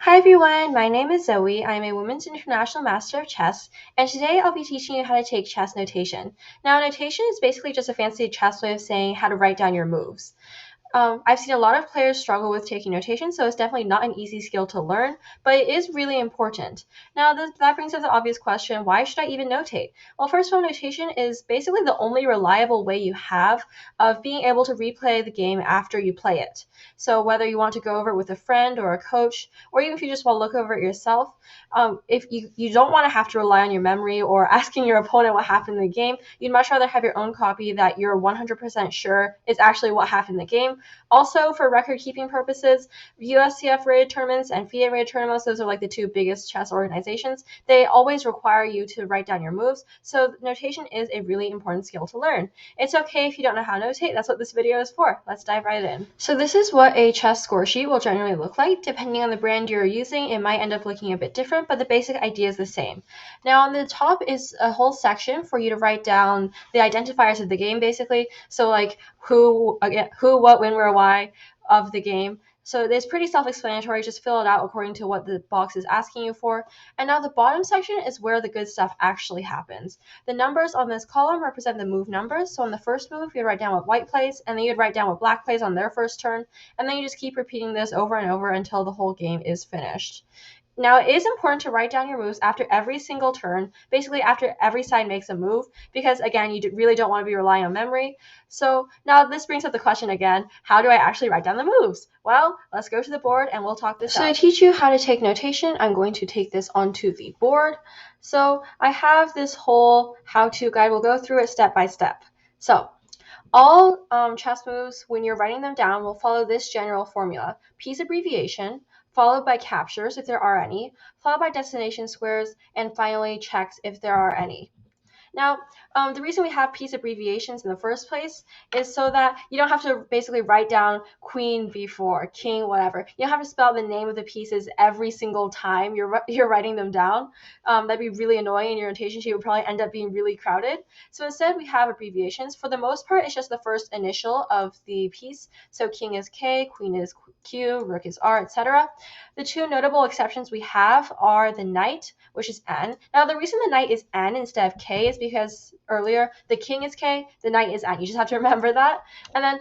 Hi everyone, my name is Zoe. I'm a Women's International Master of Chess, and today I'll be teaching you how to take chess notation. Now, notation is basically just a fancy chess way of saying how to write down your moves. I've seen a lot of players struggle with taking notation, so it's definitely not an easy skill to learn, but it is really important. Now, that brings up the obvious question, why should I even notate? Well, first of all, notation is basically the only reliable way you have of being able to replay the game after you play it. So whether you want to go over it with a friend or a coach, or even if you just want to look over it yourself, if you don't want to have to rely on your memory or asking your opponent what happened in the game, you'd much rather have your own copy that you're 100% sure is actually what happened in the game. Also, for record-keeping purposes, USCF-rated tournaments and FIDE-rated tournaments, those are like the two biggest chess organizations, they always require you to write down your moves, so notation is a really important skill to learn. It's okay if you don't know how to notate, that's what this video is for. Let's dive right in. So this is what a chess score sheet will generally look like. Depending on the brand you're using, it might end up looking a bit different, but the basic idea is the same. Now on the top is a whole section for you to write down the identifiers of the game, basically. So like who, what, when, where, why of the game. So it's pretty self-explanatory. Just fill it out according to what the box is asking you for. And now the bottom section is where the good stuff actually happens. The numbers on this column represent the move numbers. So on the first move, you'd write down what white plays, and then you'd write down what black plays on their first turn. And then you just keep repeating this over and over until the whole game is finished. Now, it is important to write down your moves after every single turn, basically after every side makes a move, because again, you really don't want to be relying on memory. So now this brings up the question again, how do I actually write down the moves? Well, let's go to the board and we'll talk this out. So to teach you how to take notation, I'm going to take this onto the board. So I have this whole how-to guide. We'll go through it step by step. So all chess moves, when you're writing them down, will follow this general formula. Piece abbreviation, followed by captures, if there are any, followed by destination squares, and finally checks, if there are any. Now, the reason we have piece abbreviations in the first place is so that you don't have to basically write down queen b4, king, whatever. You don't have to spell the name of the pieces every single time you're writing them down. That'd be really annoying, and your notation sheet would probably end up being really crowded. So instead, we have abbreviations. For the most part, it's just the first initial of the piece. So king is K, queen is Q, rook is R, etc. The two notable exceptions we have are the knight, which is N. Now, the reason the knight is N instead of K is because earlier the king is K, the knight is N. You just have to remember that. And then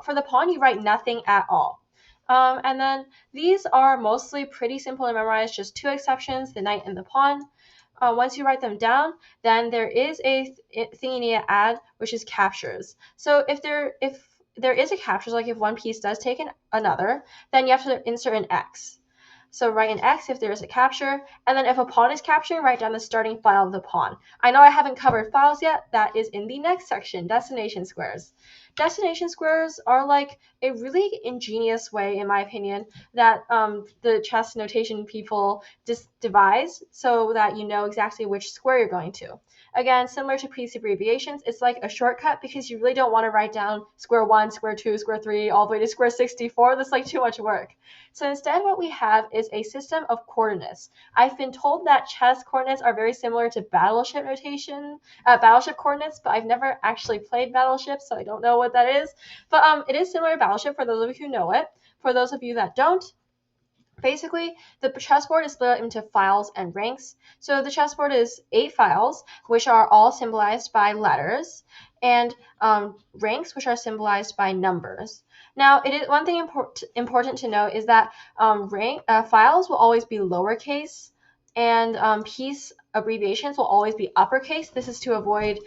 for the pawn, you write nothing at all. And then these are mostly pretty simple to memorize, just two exceptions, the knight and the pawn. Once you write them down, then there is a thing you need to add, which is captures. So if there is a captures, like if one piece does take another, then you have to insert an X. So write an X if there is a capture, and then if a pawn is capturing, write down the starting file of the pawn. I know I haven't covered files yet. That is in the next section, destination squares. Destination squares are like a really ingenious way, in my opinion, that the chess notation people devise so that you know exactly which square you're going to. Again, similar to piece abbreviations, it's like a shortcut because you really don't want to write down square 1, square 2, square 3, all the way to square 64. That's like too much work. So instead, what we have is a system of coordinates. I've been told that chess coordinates are very similar to battleship notation, battleship coordinates, but I've never actually played Battleship, so I don't know what that is. But it is similar to Battleship for those of you who know it. For those of you that don't, basically, the chessboard is split into files and ranks. So the chessboard is 8 files, which are all symbolized by letters, and ranks, which are symbolized by numbers. Now, it is one thing important to note is that files will always be lowercase, and piece abbreviations will always be uppercase. This is to avoid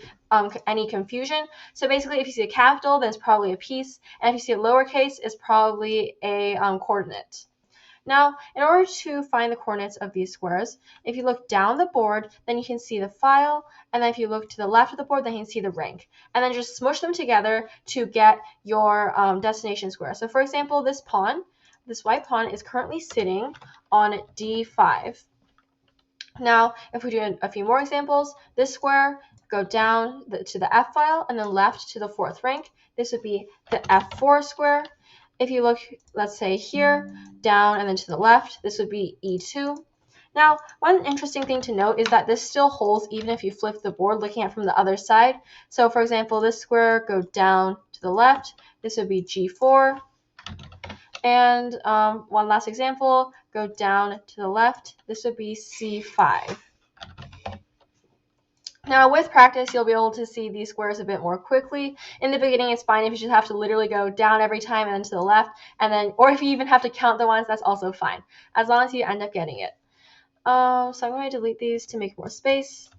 any confusion. So basically, if you see a capital, then it's probably a piece, and if you see a lowercase, it's probably a coordinate. Now, in order to find the coordinates of these squares, if you look down the board, then you can see the file, and then if you look to the left of the board, then you can see the rank. And then just smush them together to get your destination square. So for example, this white pawn, is currently sitting on D5. Now, if we do a few more examples, this square, go down to the F file, and then left to the 4th rank. This would be the F4 square. If you look, let's say here, down and then to the left, this would be E2. Now, one interesting thing to note is that this still holds even if you flip the board looking at it from the other side. So for example, this square, go down to the left, this would be G4. And one last example, go down to the left. This would be c5. Now, with practice, you'll be able to see these squares a bit more quickly. In the beginning, it's fine if you just have to literally go down every time and then to the left, and then, or if you even have to count the ones, that's also fine, as long as you end up getting it. So I'm going to delete these to make more space.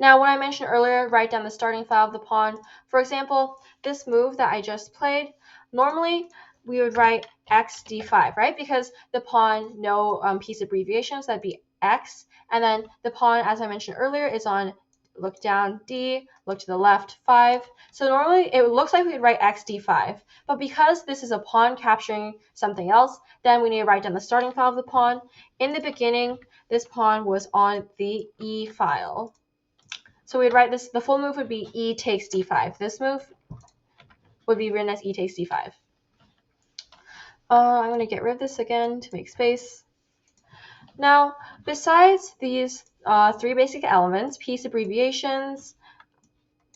Now, when I mentioned earlier, write down the starting file of the pawn. For example, this move that I just played, normally we would write x d5, right? Because the pawn, no piece abbreviations, that'd be x. And then the pawn, as I mentioned earlier, is on look down d, look to the left 5. So normally it looks like we would write x d5. But because this is a pawn capturing something else, then we need to write down the starting file of the pawn. In the beginning, this pawn was on the e file. So we'd write this, the full move would be e takes d5. This move would be written as e takes d5. I'm going to get rid of this again to make space. Now, besides these three basic elements, piece abbreviations,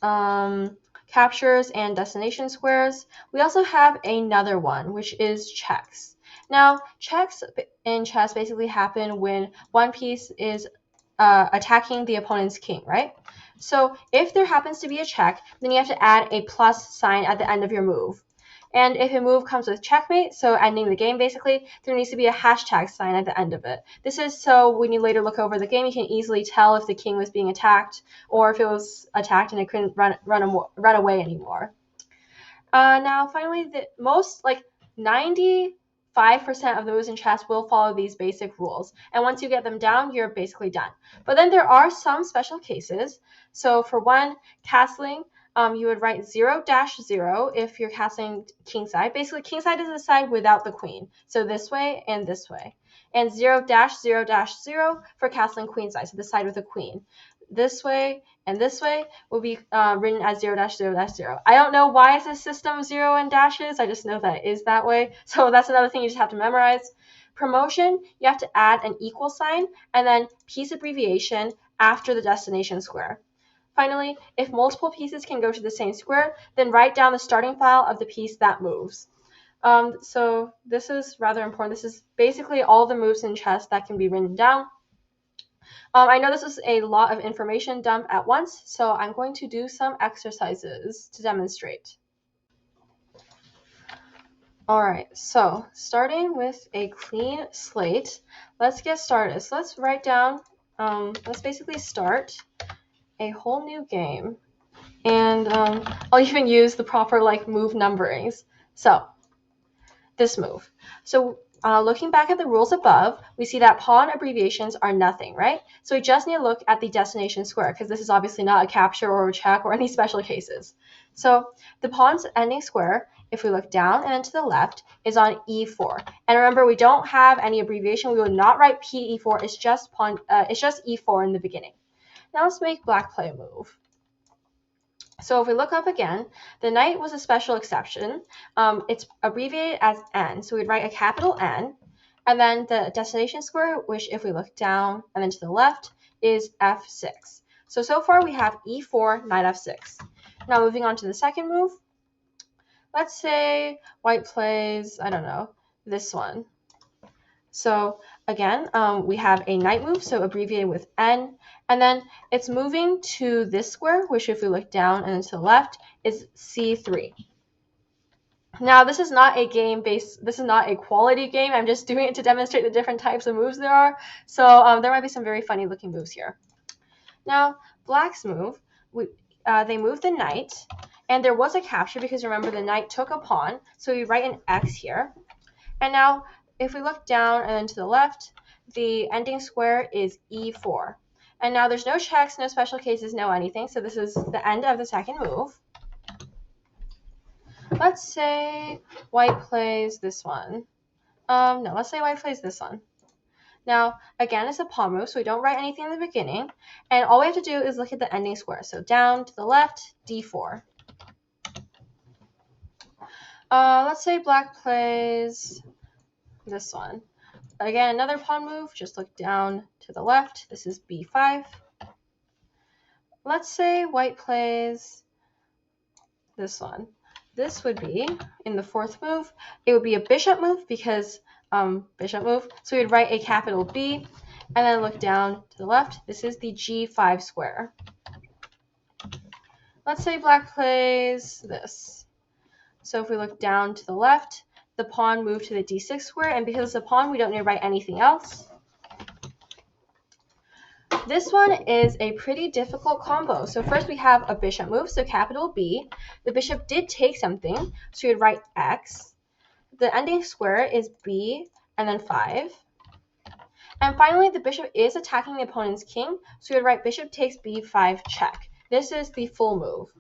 captures, and destination squares, we also have another one, which is checks. Now, checks in chess basically happen when one piece is attacking the opponent's king, right? So if there happens to be a check, then you have to add a plus sign at the end of your move. And if a move comes with checkmate, so ending the game basically, there needs to be a hashtag sign at the end of it. This is so when you later look over the game, you can easily tell if the king was being attacked or if it was attacked and it couldn't run away anymore. Now, finally, the most, like 95% of the moves in chess will follow these basic rules. And once you get them down, you're basically done. But then there are some special cases. So for one, castling, you would write 0-0 if you're castling kingside. Basically, kingside is the side without the queen. So this way and this way. And 0-0-0 for castling queenside, so the side with a queen. This way and this way will be written as 0-0-0. I don't know why it's a system of 0 and dashes. I just know that it is that way. So that's another thing you just have to memorize. Promotion, you have to add an equal sign and then piece abbreviation after the destination square. Finally, if multiple pieces can go to the same square, then write down the starting file of the piece that moves. So this is rather important. This is basically all the moves in chess that can be written down. I know this is a lot of information dumped at once, so I'm going to do some exercises to demonstrate. Alright, so starting with a clean slate, let's get started. So let's write down, let's basically start a whole new game. And I'll even use the proper move numberings. So this move. So looking back at the rules above, we see that pawn abbreviations are nothing, right? So we just need to look at the destination square because this is obviously not a capture or a check or any special cases. So the pawn's ending square, if we look down and then to the left, is on e4. And remember, we don't have any abbreviation. We will not write pe4. It's just e4 in the beginning. Now let's make black play a move. So if we look up again, the knight was a special exception. It's abbreviated as N, so we'd write a capital N, and then the destination square, which if we look down and then to the left, is F6. So far we have E4, knight F6. Now moving on to the second move, let's say white plays, I don't know, this one. So again, we have a knight move, so abbreviated with N, and then it's moving to this square, which if we look down and to the left is C3. Now this is not a this is not a quality game. I'm just doing it to demonstrate the different types of moves there are. So there might be some very funny looking moves here. Now black's move, they moved the knight, and there was a capture because remember the knight took a pawn, so we write an X here. And now if we look down and then to the left, the ending square is E4. And now there's no checks, no special cases, no anything. So this is the end of the second move. Let's say white plays this one. No, let's say white plays this one. Now, again, it's a pawn move, so we don't write anything in the beginning. And all we have to do is look at the ending square. So down to the left, D4. Let's say black plays this one. Again, another pawn move, just look down to the left. This is B5. Let's say white plays this one. this would be, in the fourth move, it would be a bishop move because bishop move. So we'd write a capital B and then look down to the left. This is the G5 square. Let's say black plays this. So if we look down to the left, the pawn moved to the D6 square, and because it's a pawn, we don't need to write anything else. This one is a pretty difficult combo. So first we have a bishop move, so capital B. The bishop did take something, so you'd write X. The ending square is B and then 5. And finally, the bishop is attacking the opponent's king, so you'd write bishop takes B5 check. This is the full move.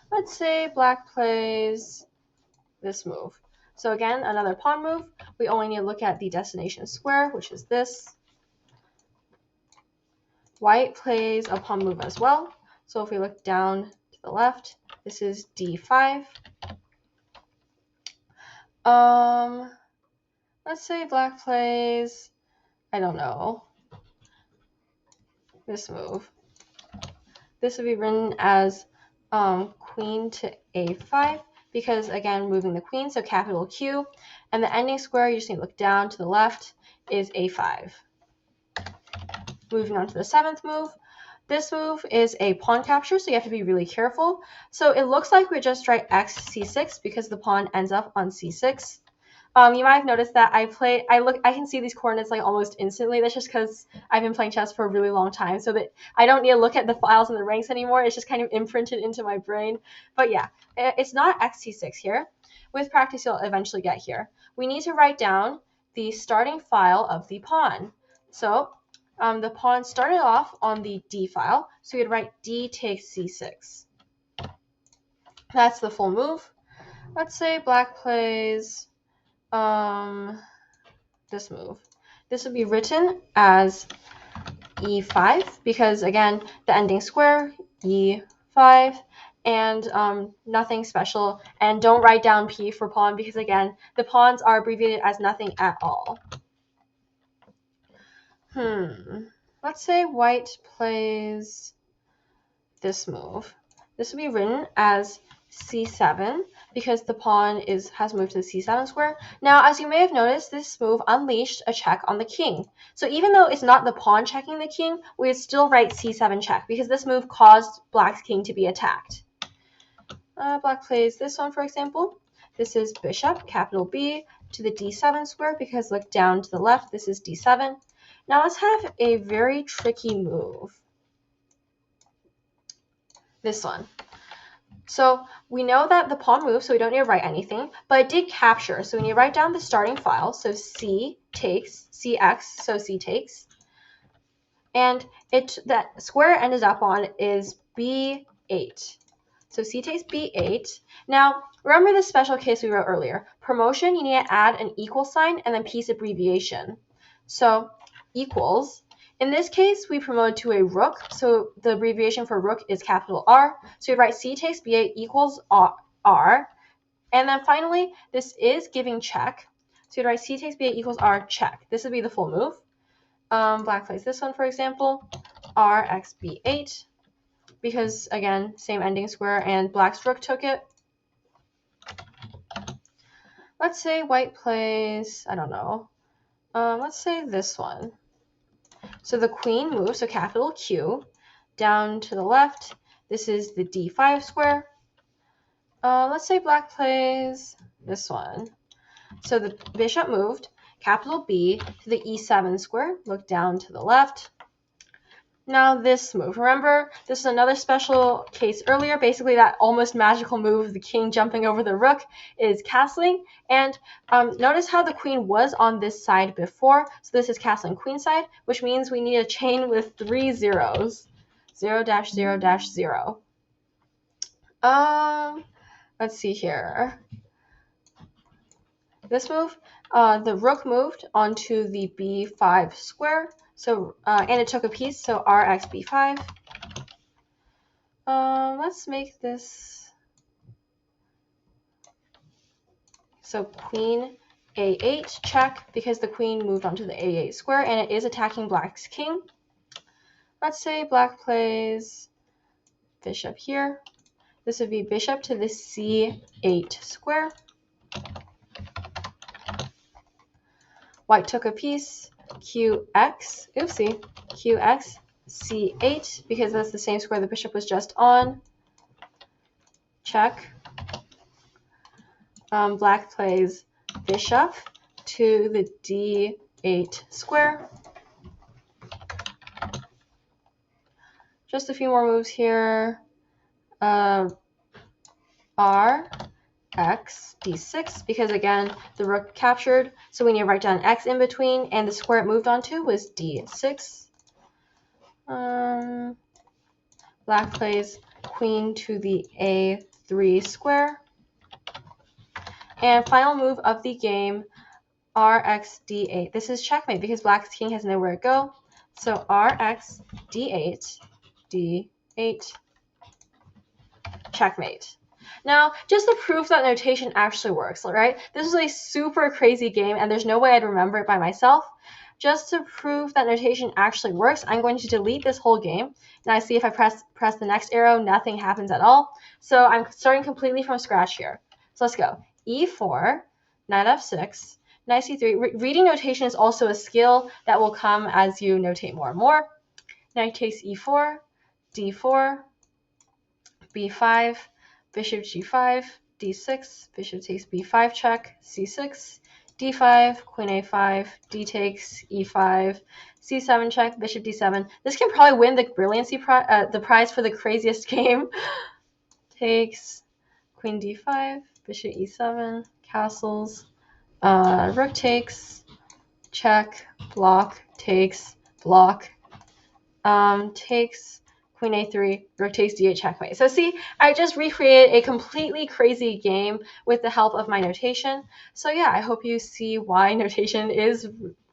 Let's say black plays this move. So again, another pawn move. We only need to look at the destination square, which is this. White plays a pawn move as well. So if we look down to the left, this is D5. Let's say black plays, I don't know, this move. This would be written as queen to A5 because, again, moving the queen, so capital Q. And the ending square, you just need to look down to the left, is A5. Moving on to the seventh move. This move is a pawn capture, so you have to be really careful. So it looks like we just write X C6 because the pawn ends up on C6. You might have noticed that I can see these coordinates like almost instantly. That's just because I've been playing chess for a really long time, so that I don't need to look at the files and the ranks anymore. It's just kind of imprinted into my brain. But yeah, it's not XC6 here. With practice, you'll eventually get here. We need to write down the starting file of the pawn. So the pawn started off on the D file, so we'd write D takes C6. That's the full move. Let's say black plays this move. This would be written as E5 because, again, the ending square, E5, and nothing special. And don't write down P for pawn because, again, the pawns are abbreviated as nothing at all. Let's say white plays this move. This would be written as C7 because the pawn has moved to the C7 square. Now, as you may have noticed, this move unleashed a check on the king. So even though it's not the pawn checking the king, we would still write C7 check because this move caused black's king to be attacked. Black plays this one, for example. This is bishop, capital B, to the D7 square because look down to the left, this is D7. Now let's have a very tricky move. This one. So we know that the pawn moved, so we don't need to write anything, but it did capture. So when you write down the starting file, so C takes, CX, so C takes, and that square ended up on is B8. So C takes B8. Now, remember this special case we wrote earlier. Promotion, you need to add an equal sign and then piece abbreviation. So equals. In this case, we promoted to a rook, so the abbreviation for rook is capital R. So you'd write C takes B8 equals R. And then finally, this is giving check. So you'd write C takes B8 equals R check. This would be the full move. Black plays this one, for example, R x B8, because, again, same ending square, and black's rook took it. Let's say white plays, I don't know, let's say this one. So the queen moves, so capital Q, down to the left. This is the D5 square. Let's say black plays this one. So the bishop moved, capital B, to the E7 square. Look down to the left. Now this move. Remember, this is another special case earlier. Basically, that almost magical move, the king jumping over the rook, is castling. And notice how the queen was on this side before. So this is castling queen side, which means we need a chain with 3 zeros. 0 dash 0 dash 0. Let's see here. This move, the rook moved onto the B5 square. So, and it took a piece, so R x B5. Let's make this, so queen A8 check, because the queen moved onto the A8 square, and it is attacking black's king. Let's say black plays bishop here. This would be bishop to the c8 square. White took a piece, qx, oopsie, qx, c8, because that's the same square the bishop was just on. Check. Black plays bishop to the d8 square. Just a few more moves here. R, x, d6, because again, the rook captured, so we need to write down x in between, and the square it moved onto was d6. Black plays queen to the a3 square. And final move of the game, rx, d8. This is checkmate because black's king has nowhere to go. So rx, d8, d8, checkmate. Now, just to prove that notation actually works, right? This is a super crazy game, and there's no way I'd remember it by myself. Just to prove that notation actually works, I'm going to delete this whole game. Now, I see if I press the next arrow, nothing happens at all. So I'm starting completely from scratch here. So let's go. E4, knight f6, knight c3. Reading notation is also a skill that will come as you notate more and more. Knight takes e4, d4, b5, bishop g5, d6, bishop takes b5 check, c6, d5, queen a5, d takes e5, c7 check, bishop d7. This can probably win the brilliancy the prize for the craziest game. Takes, queen d5, bishop e7, castles, rook takes, check, block, takes, block, takes, queen a3, rook takes d8, checkmate. So see, I just recreated a completely crazy game with the help of my notation. So yeah, I hope you see why notation is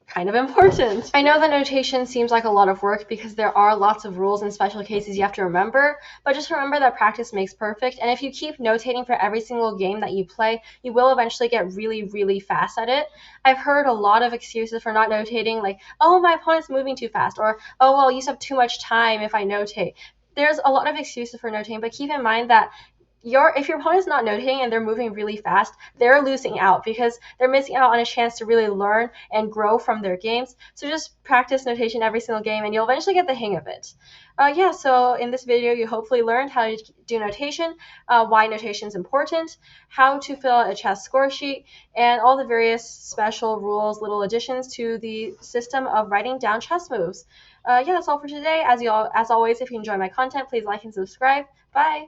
kind of important. I know that notation seems like a lot of work because there are lots of rules and special cases you have to remember, but just remember that practice makes perfect, and if you keep notating for every single game that you play, you will eventually get really, really fast at it. I've heard a lot of excuses for not notating, like, oh, my opponent's moving too fast, or, oh, well, I'll use up too much time if I notate. There's a lot of excuses for notating, but keep in mind that if your opponent's not notating and they're moving really fast, they're losing out because they're missing out on a chance to really learn and grow from their games. So just practice notation every single game and you'll eventually get the hang of it. Yeah, so in this video, you hopefully learned how to do notation, why notation is important, how to fill out a chess score sheet, and all the various special rules, little additions to the system of writing down chess moves. Yeah, that's all for today. As always, if you enjoy my content, please like and subscribe. Bye!